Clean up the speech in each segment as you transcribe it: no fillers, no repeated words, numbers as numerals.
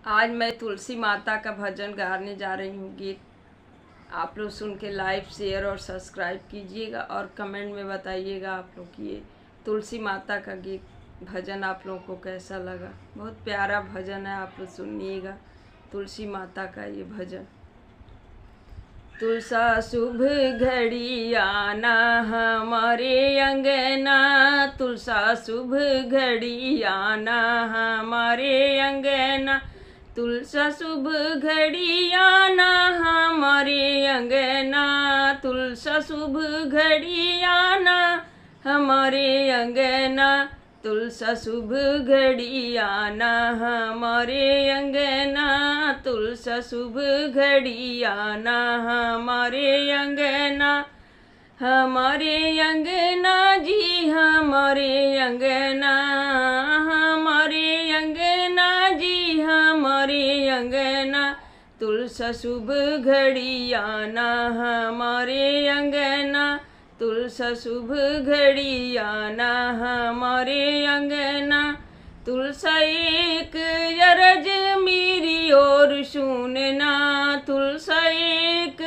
आज मैं तुलसी माता का भजन गाने जा रही हूँ। गीत आप लोग सुन के लाइक शेयर और सब्सक्राइब कीजिएगा और कमेंट में बताइएगा आप लोग कि ये तुलसी माता का गीत भजन आप लोगों को कैसा लगा। बहुत प्यारा भजन है, आप लोग सुनिएगा तुलसी माता का ये भजन। तुलसा शुभ घड़ी आना हमारे अंगना, तुलसा शुभ घड़ी आना हमारे अंगना, तुलसा शुभ घड़ी आना हमारे अंगना, तुलसा शुभ घड़ी आना हमारे अंगना, तुलसा शुभ घड़ी आना हमारे अंगना, तुलसा शुभ घड़ी आना हमारे अंगना, हमारे अंगना जी हमारे अंगना, हमारे अंगना जी हमारे अंगना, तुलसा शुभ घड़ी आना हमारे अंगना, तुलसा शुभ घड़ी आना हमारे अंगना, तुलसा एक अरज मेरी और सुनना, तुलसा एक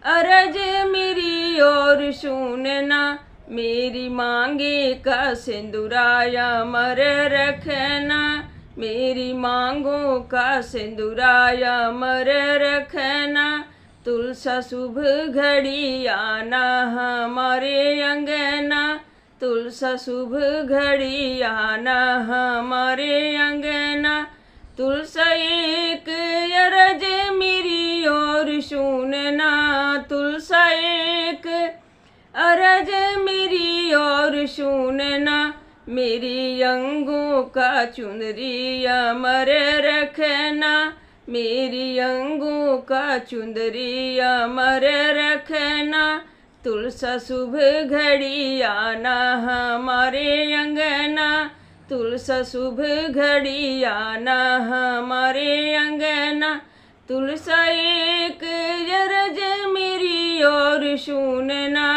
अरज मेरी और सुनना, मेरी मांगे का सिंदूराया मर रखना, मेरी मांगों का सिंदूराया मर रखना, तुलसा शुभ घड़ी आना हमारे अंगना, तुलसा शुभ घड़ी आना हमारे अंगना, तुलसा एक अरज मेरी और सुनना, तुलसा एक अरज मेरी और सुनना, मेरी अंगों का चुनरी अमर रखना, मेरी अंगों का चुंदरी अमर रखना, तुलसा शुभ घड़ी आना हमारे अंगना, तुलसा शुभ घड़ी आना हमारे अंगना, तुलसा एक अरज मेरी और सुनना,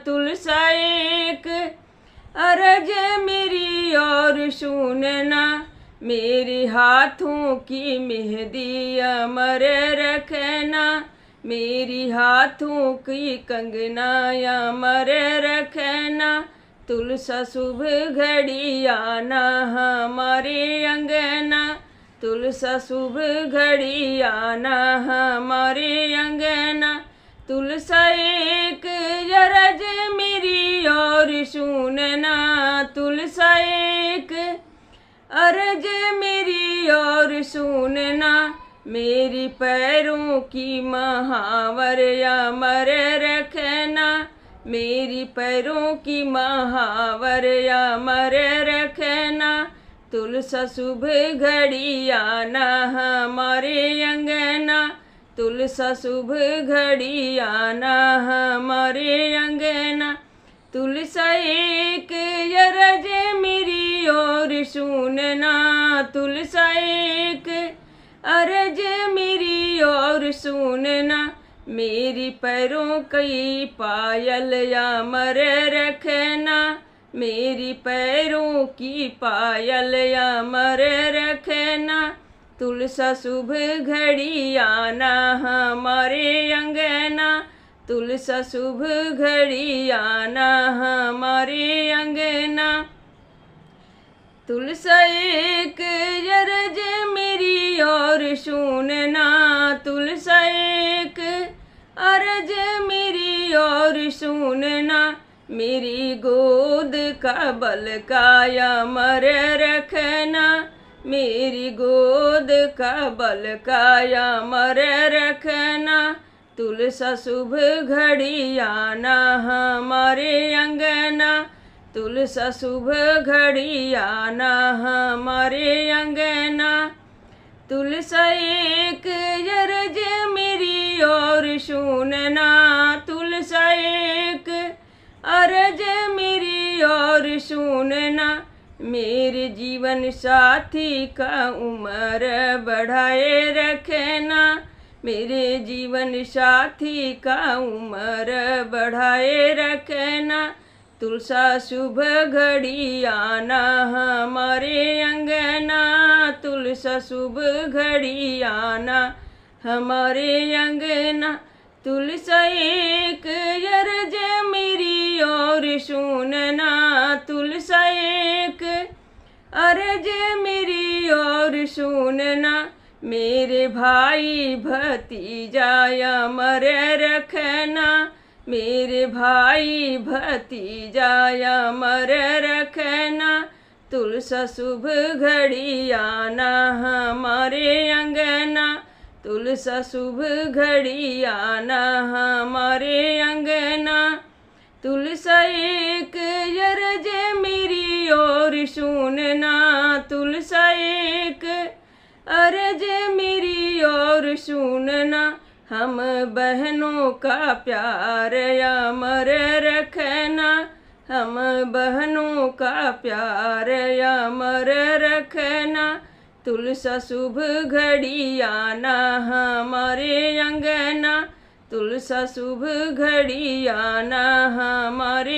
तुलसा एक अरज मेरी और सुनना, मेरे हाथों की मेहंदी अमर रखना, मेरी हाथों की कंगना अमर रखना, तुलसा शुभ घड़ी आना हमारे अंगना, तुलसा शुभ घड़ी आना हमारे अंगना, तुलसा एक अरज मेरी और सुनना, तुलसा एक अरज मेरी और सुनना, मेरी पैरों की महावर अमर रखना, मेरी पैरों की महावर अमर रखना, तुलसा शुभ घड़ी आना हमारे अंगना, तुलसा शुभ घड़ी आना हमारे अंगना, तुलसा एक अरज मेरी और सुनना, तुलसा एक अरज मेरी और सुनना, मेरी पैरों की पायल अमर रखना, मेरी पैरों की पायल अमर रखना, तुलसा शुभ घड़ी आना हमारे अंगना, तुलसा शुभ घड़ी आना हमारे अंगना, तुलसा एक अरज मेरी और सुनना, तुलसा एक अरज मेरी और सुनना, मेरी गोद का बलकाया अमर रखना, मेरी गोद का बलकाया अमर रखना, तुलसा शुभ घड़ी आना हमारे अंगना, तुलसा शुभ घड़ी आना हमारे अंगना, तुलसा एक अरज मेरी और सुनना, तुलसा एक अरज मेरी और सुनना, मेरे जीवन साथी का उम्र बढ़ाए रखना, मेरे जीवन साथी का उम्र बढ़ाए रखना, तुलसा शुभ घड़ी आना हमारे अंगना, तुलसा तुलसा शुभ घड़ी आना हमारे अंगना। तुलसा एक अर्ज मेरी और सुनना, तुलसा एक अर्ज मेरी और सुनना। मेरे भाई भतीजा अमर रखना, मेरे भाई भतीजा अमर रखना। तुलसा शुभ घड़ी आना हमारे अंगना, तुलसा शुभ घड़ी आना हमारे अंगना। तुलसा एक अर्ज मेरी और सुनना, तुलसा एक अर्ज मेरी और सुनना। हम बहनों का प्यार अमर रखना, हम बहनों का प्यार अमर रखना। तुलसा शुभ घड़ी आना हमारे अंगना, तुलसा शुभ घड़ी आना हमारे